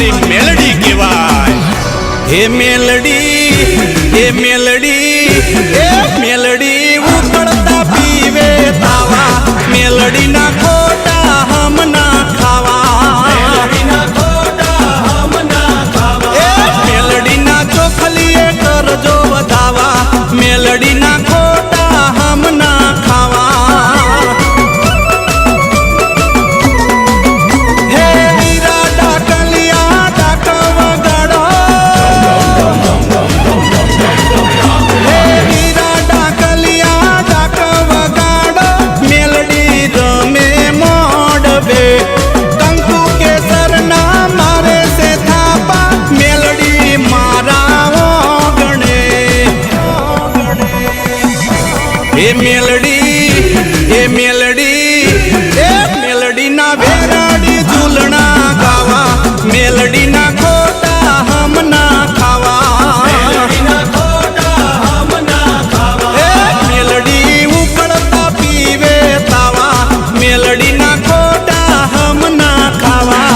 મારી મેલડી કહેવાય. હે મેલડી ઉકળતા પીવે તાવા, મેલડીના ખોટા હમ ના ખાવા. મેલડીના ચોખલીએ કરજો વધાવા, મેલડીના ખોટા હમ ના ખાવા. મેલડીના વેરાડી ઝૂલણા ગાવા, મેલડીના ખોટા હમ ના ખાવા. મેલડી ઉકળતા પીવે તાવા, મેલડીના ખોટા હમ ના ખાવા.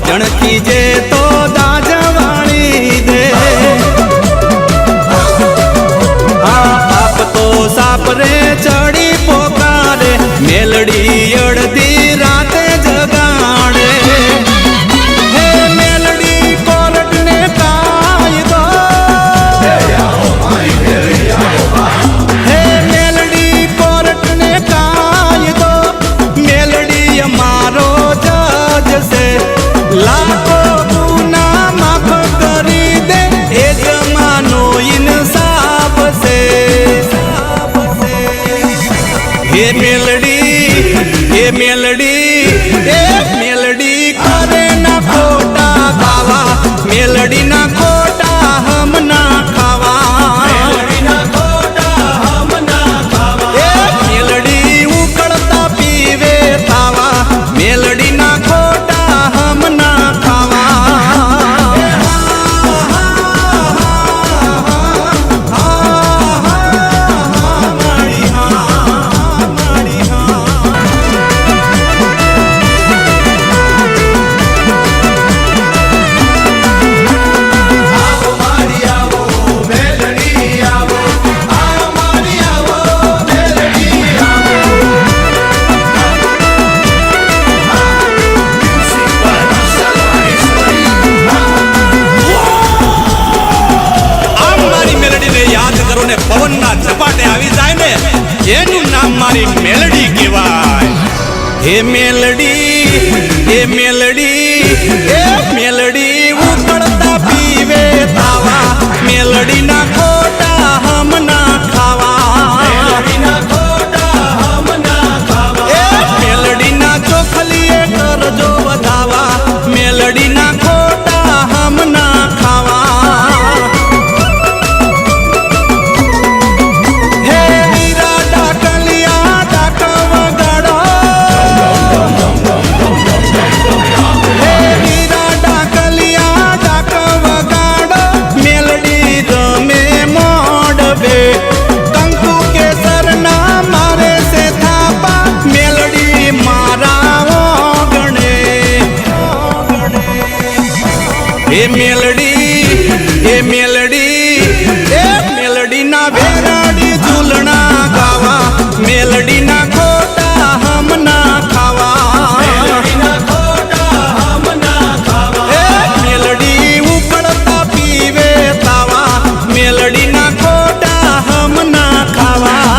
જણકી જે તો દાજવાણી દે, પાપ તો સાપ રે ચડી પોકારે, મેલડી અડધી રાતે જગાડે. હે મેલડી કોર્ટ ને કાયદો, હે મેલડી કોર્ટ ને કાયદો, મેલડી અમારો જજ છે. લાખો ગુના માફ કરી દે, એ જમાનો ઇન્સાફ છે. હે મેલડી કરે ના ખોટા ગાવા, મેલડીના ખોટા હમ ના ખાવા. મેલડી ઉકળતા પીવે તાવા, મેલડીના ખોટા હમ ના ખાવા. પવનના ઝપાટે આવી જાય ને, એનું નામ મારી મેલડી કહેવાય. હે મેલડી ઉકળતા પીવે તાવા, મેલડીના ખોટા હમ ના ખાવા. મેલડીના ચોખલીએ કરજો વધાવા, મેલડીના ખોટા હમ ના ખાવા. મેલડીના વેરાડી ઝૂલણા ગાવા, મેલડીના ખોટા હમ ના ખાવા. મેલડી ઉકળતા પીવે તાવા, મેલડીના ખોટા હમ ના ખાવા.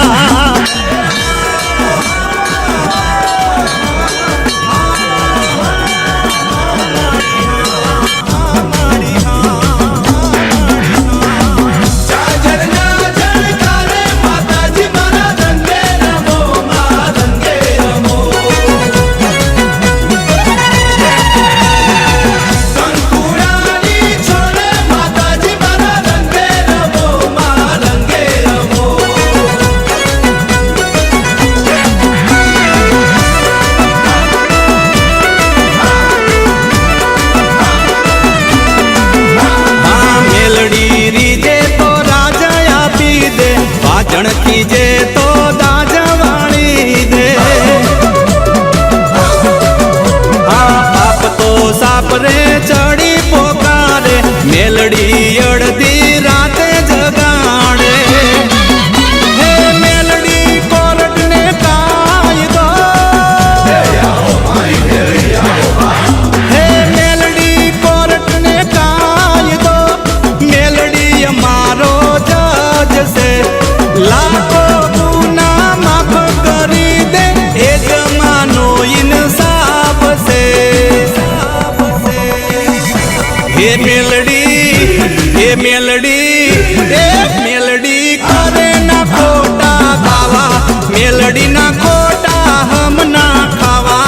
મેલડી કરે ના ખોટા દાવા મેલડી ના ખોટા હમ ના ખાવા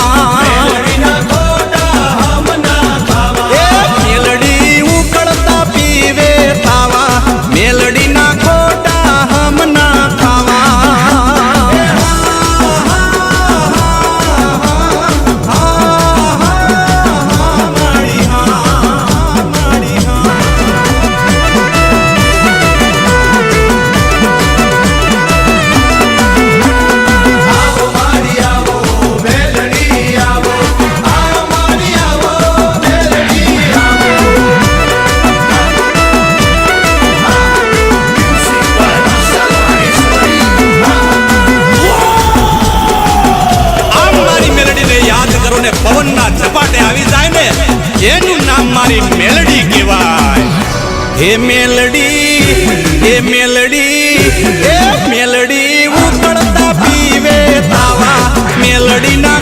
મેલડી ઉકળતા પીવે થાવા મેલડી ના ખોટા હમ ના પવનના ઝપાટે આવી જાય ને એનું નામ મારી મેલડી કહેવાય. હે મેલડી ઉકળતા પીવે તાવા મેલડી ના